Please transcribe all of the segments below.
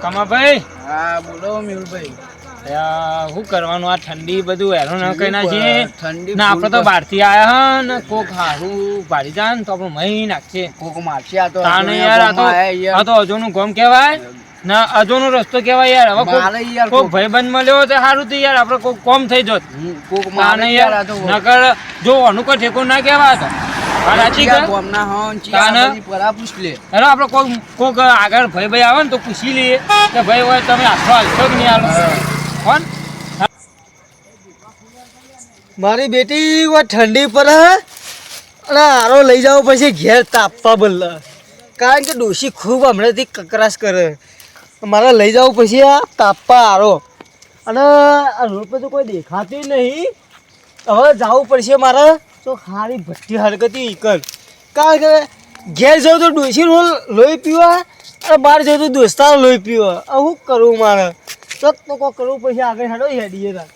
કમાભાઈ. હા બોલો મેહુલભાઈ. શું કરવાનું આ ઠંડી બધું હેરાન કઈ ના છે ઠંડી ના આપણે તો બહાર થી આયા હા ને કોક હારું ભારી જાય ને તો આપણું મહી નાખશે કોક મારશે આ તો તાને યાર આ તો અજોનું ગામ કહેવાય ના અજોનો રસ્તો કહેવાય યાર. હવે કોક ભાઈબંધ મળ્યો તો સારું તો યાર આપણે કોક કોમ થઈ જોત. કોક મારે યાર નકર જો અનુ કોઈ ઠેકો ના કહેવાય તો સાચી કર ગામના હોન ચી પરા પૂછ લે. હેલો આપણે કોક આગળ ભાઈ આવે ને તો પૂછી લઈએ કે ભાઈ હોય તમે આખો હાલશો કે નહીં હાલો કોણ. મારી બેટી ઠંડી પર અને આરો લઈ જાવ પછી ઘેર તાપવા બદલે કારણ કે ડોશી ખૂબ હમણાંથી કકરાશ કરે. મારે લઈ જવું પછી આ તાપવા આરો અને આ રોડ પર તો કોઈ દેખાતી નહીં. હવે જવું પડશે મારે તો સારી ભઠ્ઠી હરકતી ઈકર કારણ કે ઘેર જાઉં તો ડોશી લોહી પીવા અને બહાર જાઉં તો દોસ્તાર લોહી પીવા. શું કરવું મારે તો કોઈ કરવું પછી આગળ હેડો હેડીએ તા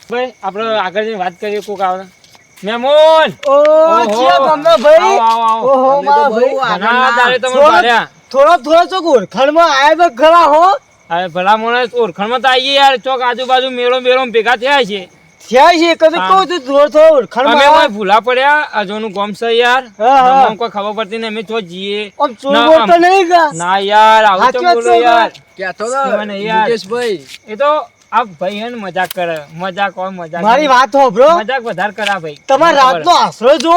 ભાઈ આપણે આગળ જઈને વાત કરીએ કોક આવે મેમોન. થોડા ચોક ઓળખાણમાં આયા તો ખરા હો. હવે ભલા મોણસ ઓળખાણમાં તો આવીએ યાર ચોક આજુબાજુ મેળો ભેગા થયા છે કદી કહું તું થોડો ઓળખાણમાં ભૂલા પડ્યા અજોનું ગોમ છે યાર. કોઈ ખબર પડતી નહીં અમે તો જઈએ ના યાર આવું તો બોલો યાર કેતો ભાઈ એ તો આ ભાઈ હે ને મજાક કરે મજાક હોય મજાક મારી વાત હો બ્રો મજાક વધારે કરા ભાઈ. તમારે રાતનો આશરો જો.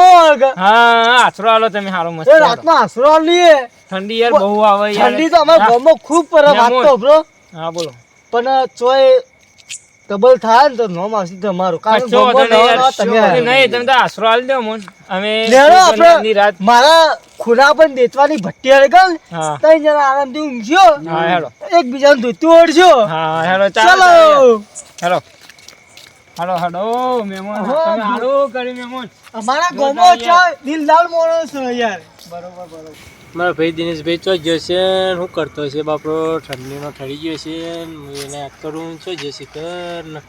હા આશરો આલો તમે હારો મસ્ત રાતનો આશરો આલીએ. ઠંડી યાર બહુ આવે યાર. ઠંડી તો અમારા ગામમાં ખૂબ પડે વાત તો બ્રો. હા બોલો. પણ ચોય ડબલ થાય ને તો નોમ આવશે તમારું કારણ નહીં તમે તો આશરો આલી દો મોન અમે રાત મારા ખૂણા પણ દેતવાની ભટ્ટી હળગલ ત્રણ જણા આરામથી ઊંઘ્યો એકબીજાને ધોતું ઓઢજો. હા હેલો ચાલો હેલો હાલો હાલો મેમોન તમે હારું કરી મેમોન. અમારા ગામમાં ચા દિલદાર માણસ છે યાર. બરોબર મારા ભાઈ દિનેશભાઈ ચો ગયો છે શું કરતો છે બાપરો ઠંડીનો ઠરી ગયો છે એને યાદ કરું ચો જશે કર ને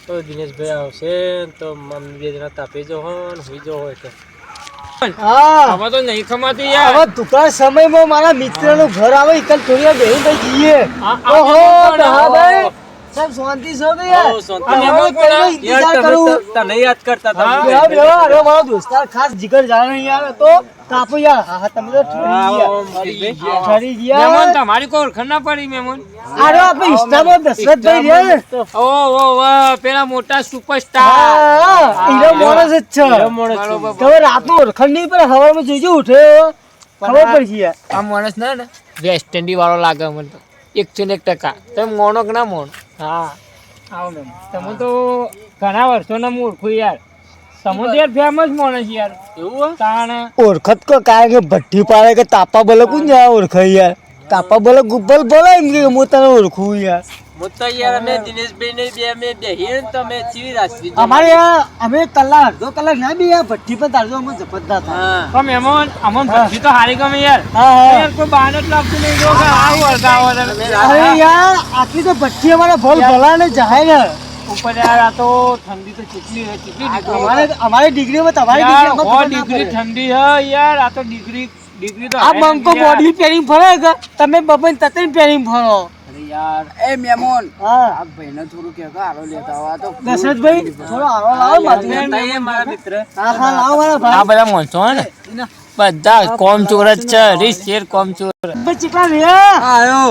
તો દિનેશભાઈ આવશે તો મમ્મી બે જણા તાપી જો હોય હોઈ જો હોય તો હવે તો નહીં ખમાતી યાર. હવે ટૂંકા સમયમાં મારા મિત્રનું ઘર આવે એકલ થોડી બેહી ભાઈ જઈએ. ઓહો ભાઈ સાહેબ શાંતિ છો ને યાર. તને યાદ કરતા મારો દોસ્તાર ખાસ જીગર જાણે યાર તો તાપો યાર. હા તમે તો ઠરી ગયા તમારી કોઈ ઓળખ ના પડી મેમોન. અરે આપણે ઇન્સ્ટામાં દશરથભાઈ રે ઓ પેલા મોટા સુપરસ્ટાર હીરો માણસ જ છે. તમે રાતનો ઓળખાણ નહીં પણ હવામાં જોઈજો ઉઠે ખબર પડશે યાર. આ માણસ ને વેસ્ટ ઇન્ડી વાળો લાગે મને તો 101%. તમે મોણો કે ના મોણ. હા આવો મેમ તમે તો ઘણા વર્ષોના મૂર્ખું યાર. તમે તો યાર ફેમસ માણસ યાર. એવું તાણે ઓળખત કો કારણ કે ભઠ્ઠી પાડે કે તાપા બોલે કોણ જા ઓળખાય યાર. તાપા બોલે ગુબ્બલ બોલે એમ કે હું તને ઓળખું યાર. અમે દિનેશભાઈ ને બે અમે બેહીએ તમે ચીવી રાશી અમારે અમે કલાક અડધો કલાક ના બે ભઠ્ઠી પર તારજો અમે જબરદસ્ત હતા. પણ મેમોન અમન ભઠ્ઠી તો હારી ગમે યાર. યાર કોઈ બહાને જ લાગતું નહીં જો કે આવું અડધાવો. અરે યાર આટલી તો ભઠ્ઠી અમારા ભલ ભલા ને જાય ને ઉપર યાર આ તો ઠંડી તો કેટલી અમારી ડિગ્રીમાં તમારી ડિગ્રી ઠંડી હે યાર. આ તો ડિગ્રી તો આ બંકો બોડી પેરિંગ ફરે કે તમે બબન તતન પેરિંગ ફરો. અરે યાર એ મેમોન આ ભાઈને થોડું કે આરો લેતા આવા તો દશરથભાઈ થોડો આરો લાવો બાજુ મારા મિત્ર. હા લાવો મારા ભાઈ. આ બધા મોનસો ને બધા કોમ ચોર જ છે. રીસ શેર કોમ ચોર બચકા રે આયો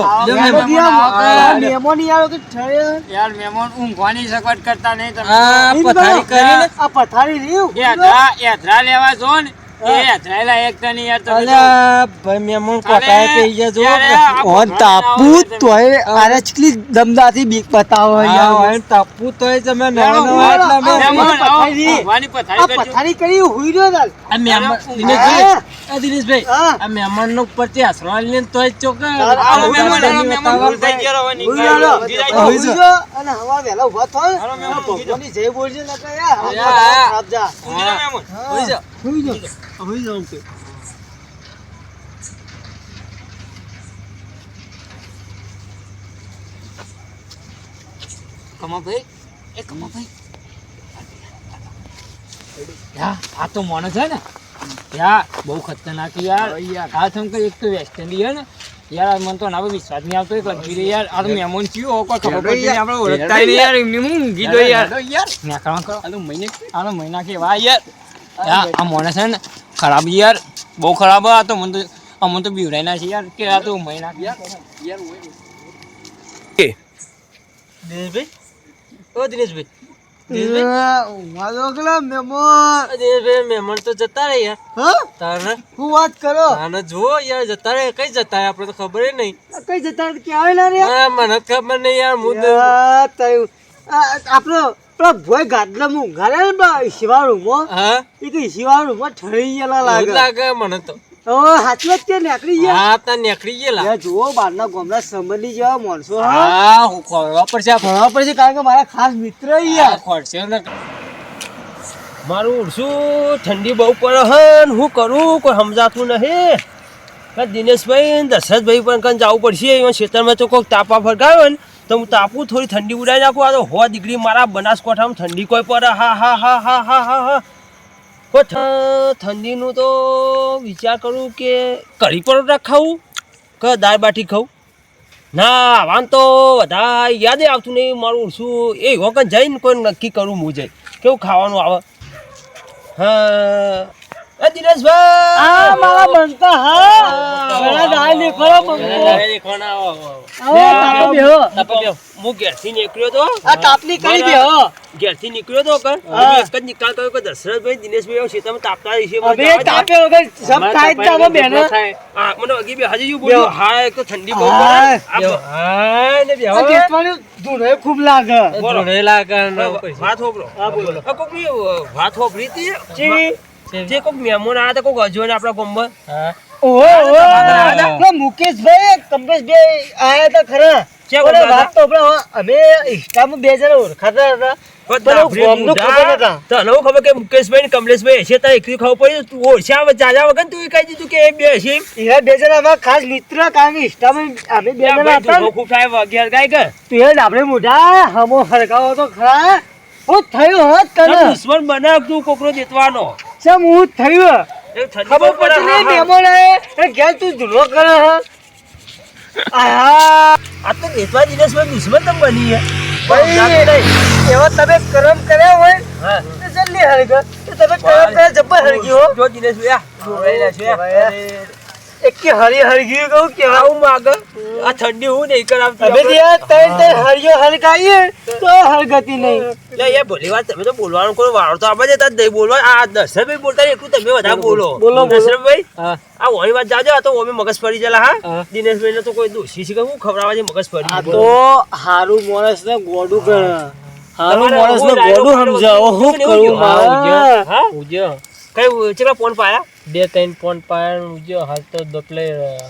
મેમોન યાર મેમોન ઊંઘવાની સગવડ કરતા નહીં તમે. પથારી કરીને આ પથારી રહ્યું એધરા લેવા જો ને એ એધરાયેલા એક તને યાર તમે ભાઈ મેમોન કોટાએ પઈ જજો ઓન તાપુ તોય આરે ચકલી દમદાથી બીક બતાવો યાર ઓન તાપુ તોય તમે નાના એટલા પથારી કરી હુઈ રહ્યો દાલ આ મેમોન દિનેશભાઈ આ મેમોન નો ઉપર થી આસરો લઈને તોય ચોક મેમોન થઈ ગયો અને હવા વેલા ઉભા થાય ભગવાનની જય બોલજે નકા યાર આપજા મેમોન હોઈ જા હોઈ જાઉં કે કમાભાઈ આ તો મોણસ છે ને યાર બહુ ખતરનાક યાર આ થમ કે એક તો વેસ્ટ ઇન્ડિઝ હે ને યાર મને તો ના વિશ્વાસ નહીં આવતો એક લગી યાર આ તો મહેમાન થયો કોઈ ખબર પડતી નહીં આપણે ઓળખતા નહીં યાર એમને હું ઊંઘી દો યાર ના કરવા કરો આનો મહિના કે વા યાર આ માણસ છે ને ખરાબ યાર બહુ ખરાબ આ તો મને તો અમને તો બીવરાયના છે યાર કે આ તો મહિના દિનેશભાઈ ઓ દિનેશભાઈ મહેમાન તો જતા રહે યાર તારે હું વાત કરો આને જુઓ યાર જતા રહે કઈ જતા રહે આપણે તો ખબર નહીં કઈ જતા ક્યાં આવેલા રે મને ખબર નહીં યાર હું આપણો પેલા ભોય ગાદલા માં ઊંઘાડે ને શિવા રૂમમાં હા એ કે શિવા રૂમમાં ઠરી ગયેલા લાગે મને તો હાચી વાત કે નીકળી ગયા હા તા નીકળી ગયેલા જુઓ બહારના ગામના સંબંધી જેવા માણસો હા હું ખોરવા પડશે કારણ કે મારા ખાસ મિત્ર યાર ખોરશે ને મારું ઉડશું ઠંડી બહુ પડે હે હું કરું કોઈ સમજાતું નહીં દિનેશભાઈ દશરથભાઈ પણ કન જવું પડશે એમાં ખેતરમાં તો કોઈક તાપા ફરગાવ્યો ને તો હું તાપું થોડી ઠંડી ઉડાવી નાખું આ તો 100 ડિગ્રી મારા બનાસકાંઠામાં ઠંડી કોઈ પડે હા હા હા હા હા હા હા ઠંડીનું તો વિચાર કરું કે કઢી પરોઠા ખાવું કે દાળ બાટી ખાવું ના આવાન તો વધારે યાદ આવતું નહીં મારું શું એ વખત જઈને કોઈ નક્કી કરું હું જઈ કેવું ખાવાનું આવે હા દિનેશભાઈ મારા બનતા હા દાળ દેખો હું ઘેરથી નીકળ્યો તો આ તાપની કરી દે હો ઘેરથી નીકળ્યો તો કર એક જ નિકાલ કર્યો કે દશરથભાઈ દિનેશભાઈ શેતામાં તાપતા રહી છે હવે તાપે વગર સબ થાય જ જાવ બેન હા મને અગી બે હાજી બોલ્યો હા એક તો ઠંડી બહુ પડે હા ને બે હવે દેખવાનું ધૂણે ખૂબ લાગે ધૂણે લાગે વાત હોબરો હા બોલો કોક ની વાત હોબરી હતી જે કોક મહેમાન આયા હતા કોક અજોને આપણા ગામમાં હા ઓહો મુકેશભાઈ કમલેશભાઈ આયા હતા ખરા વાત તો અમે ઇન્સ્ટામાં 2 જણા ઓળખાતા હતા ખબર કે મુકેશભાઈ ને કમલેશભાઈ હશે તારે એકલી ખબર પડી તું ઓછા જાજા વગર તું કહી દીધું કે એ બે હશે એ 2 જણા અમારા ખાસ મિત્ર કારણ કે ઇન્સ્ટામાં અમે 2 જણા હતા ખૂબ થાય વગેરે ગાય કે તું એ આપણે મોઢા હમો હરગાવો તો ખરા હું થયું હોત તને દુશ્મન બનાવ તું કોકરો દેતવાનો સમ હું થયું ખબર પડતી નહીં મહેમાન આવે ઘેર તું ધૂલો કરે આ તો દેશમાં દિનેશભાઈ દુશ્મન તમ બની એવા તમે કરમ કર્યા હોય તો જલ્દી હરગ તો તમે કરમ કર્યા જબ્બર હરગી હો જો દિનેશભાઈ એક કે હરી હરગી કહું કેવા હું માગ આ ઠંડી હું નહીં કરાવતી હવે દિયા તઈ હરિયો હરગાઈએ તો હરગતી નહીં લે એ ભલી વાત તમે તો બોલવાનું કોઈ વાળો તો આપણે જતા નહીં બોલવા આ દશરથભાઈ બોલતા એકલું તમે બધા બોલો દશરથભાઈ આ ઓની વાત જાજો આ તો ઓમે મગજ પડી જલા હા દિનેશભાઈ ને તો કોઈ દોષી છે કે હું ખવરાવા જે મગજ પડી આ તો હારું માણસ ને ગોડું કરે હારું માણસ ને ગોડું સમજાવો હું કરું હા ઉજો કઈ ચેલા ફોન પાયા 2-3 ફોન પાયા ઉજો હાલ તો દોટલે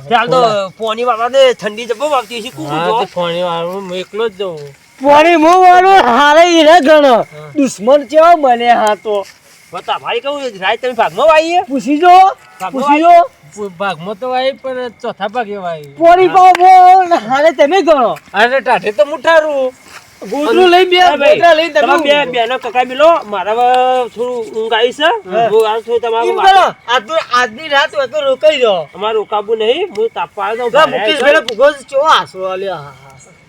હાલ તો પોની વાળા ને ઠંડી જબો આવતી છે કુકુ જો પોની વાળો હું એકલો જ જઉં પોની મો વાળો હારે રે ગણો દુશ્મન કેવો બને હા તો બતા ભાઈ કહું રાત તમે ભાગમાં વાઈએ પૂછી જો ભાગમાં તો વાઈ પણ ચોથા ભાગે વાઈ પોની પાવો હારે તમે ગણો અરે ટાઢે તો મુઠારું ગોદરું લઈ બે ગોદરા લઈ તમે બે નો કકા મિલો મારા થોડું ઊંઘ આવી છે હું આ થોડું તમારું આજની રાત હોય તો રોકાઈ જાઓ અમાર રોકાવું નહીં હું તાપવા દઉં મુકેશ ભાઈ પૂગો ચો આસરો આલ્યા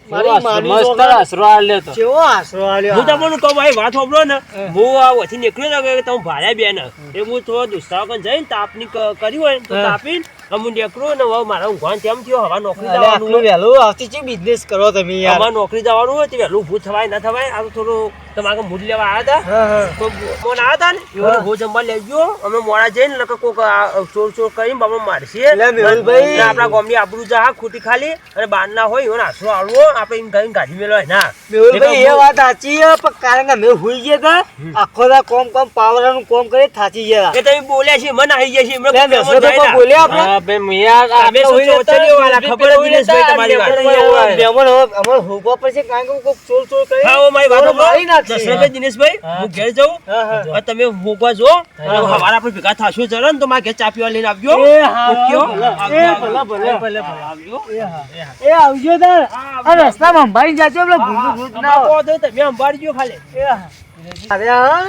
મારી માની મસ્ત આસરો આલ્યો તો ચો આસરો આલ્યો હું તમને કહું ભાઈ વાત હોબળો ને હું આ વથી નીકળ્યો કે તમે ભાડ્યા બે ને એ હું થોડો દુસ્તાવ કન જઈને તાપની કરી હોય તો તાપીને અમુન નીકળો ને મારા ઊંઘવાન તેમ થયો હવા નોકરી જવાનું વહેલું આવતી છે બિઝનેસ કરો તમે યાર હવા નોકરી જવાનું હોય તો વહેલું ઊભું થવાય ના થવાય આ તો થોડું તમારે મૂડ લેવા આવ્યા હતા ફોન આવ્યા હતા ને એવો ભો જમવા લેજો અમે મોડા જઈને લકે કોક ચોર કરીને બાબા મારશે આપણા ગામની આબરૂ જા ખોટી ખાલી અને બાર ના હોય એવો આશરો આવવો આપણે એમ કઈ ગાડી મેળવાય ના મેહુલભાઈ એ વાત સાચી પણ કારણ કે મેં હુઈ ગયા હતા આખો દા કોમ પાવરનું કોમ કરે થાચી ગયા એ તમે બોલ્યા છે મને આવી ગયા છે એમને બોલ્યા આપણે બે મિયા અમે સોચલી વાળા ખબર જ દિનેશભાઈ તમારી વાત મેમન અમાર હોગવા પડશે કારણ કે કોક ચોર કરે હા મારી વાત મારી નાખશે દશરથભાઈ દિનેશભાઈ હું ઘેર જાઉં તમે હોગવા જો હવારે આપણે ભેગા થાશું જરા ને તો માર ઘેર ચા પીવા લઈને આવજો ઓકે ભલે આવજો એ આવજો તાર આ રસ્તામાં અંબાડી જાજો એટલે ભૂત ના આવો તો તમે અંબાડી જો ખાલી અરે હા,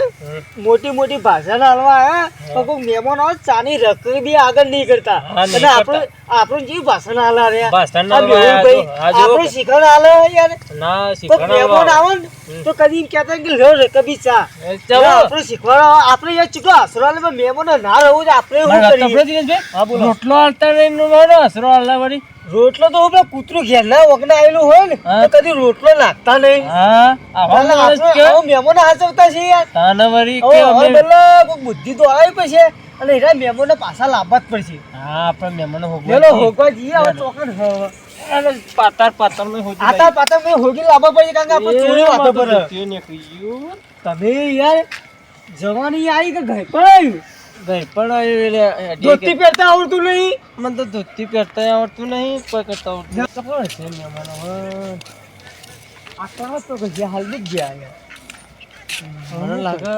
મોટી મોટી ભાષા હાલવા આયા તો કોઈ મહેમાન આવે ચાની રકબી આગળ નહીં કરતા હા, નહીં અને કરતા. આપણું જેવી ભાષા હાલ રહ્યા ભાષણ આ હાલવા મેહુલ ભાઈ, આયા તો. આ જો. આપણું શીખણ હાલે યાર ના તો શીખવાના મહેમાન વાળો. આવે ને તો કદી એમ કહેતા કે લો રકબી ચા ચાલો. આપણે શીખવાડો આપણે યાર ચૂકો આશરો હાલે પણ મહેમાનો ના રહું છે આપણે શું મારે કરીએ દિનેશભાઈ, રોટલો હાલતા નહીં નો મારો હસરો હાલવા વળી. રોટલો તો હું પેલા કૂતરું ઘેરના વગના આવેલું હોય ને હા. તો કદી રોટલો નાખતા નહીં હા આવા એટલે માણસ આપણે કે આવા મહેમાનો હાચવતા છીએ યાર તાને વળી હવે કે હવે અમે- પેલા કોઈ બુદ્ધિ તો આવી પછી અને એના મહેમાનો પાછા લાવવા જ પડશે હા આપણે મહેમાનો હોગવા પેલો જઈએ. હોગવા જઈએ હવે ચોકડ અને પાતાર મેં હોજી આતા પાતા મેં હોગી લાવવા પડશે કારણ કે આપણે ચોરી વાતો પર ધોતી નીકળી ગયું. તમે યાર જવાની આવી કે ઘર પર આવ્યું ગઈ પણ આવ્યું એટલે હેડી ધોતી પહેરતા આવડતું નહીં કે મને તો ધોતી પહેરતા આવડતું નહીં કોઈ કરતા આવડતું નહીં. તો કોણ છે મહેમાનો? હા. આ કહો તો કે જે હાલ જ ગયા યાર મને લાગે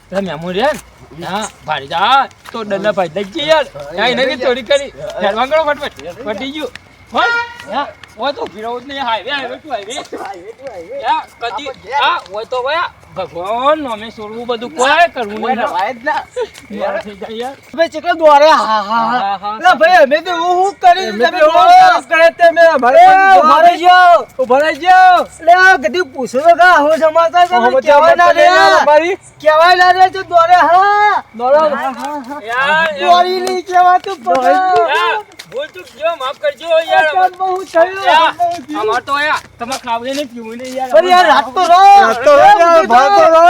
તે મહેમાન રે ને, હા ભાડી જા તો ડરના ભાઈ દઈ ગઈ યાર. હા, એને બી ચોરી કરી હેડવા ગયો ફટફટ પટી ગયું હોય. હા હોય તો ફિરાવું જ નહીં. Highway to highway. હા કદી હા હોય તો ગયા ભગવાન અમે છોડવું બધું કોઈ કરવું નહીં. રવાય જ ના મારા થઈ જાય યાર. તમે ચેકલા દોરે હા હા હા, હા હા. ના ભાઈ અમે તો હું કરી અમે તમે તો એવું દોરો. કામ કરે તે મેં અમારે એ, કોઈ ઉભા રહી જાઓ. ઉભા રહી જાઓ. એટલે આ કદી પૂછો તો કા આવો સમાચાર તમે અમે તો કહેવાય ના અમારે રહ્યા અમારી કહેવાય ના રહ્યા છે દોરે હા દોરો. હા, હા, હા. યાર દોરી નહીં કહેવાતું પકડ. યાર, ભૂલ ચૂક જો માફ કરજો યાર. કામ બહુ થયું. યાર, અમાર તો યાર તમે ખાવું નહીં પીવું નહીં યાર. અરે યાર રાત તો રહો. રાત તો રહો યાર, ભાત તો રહો.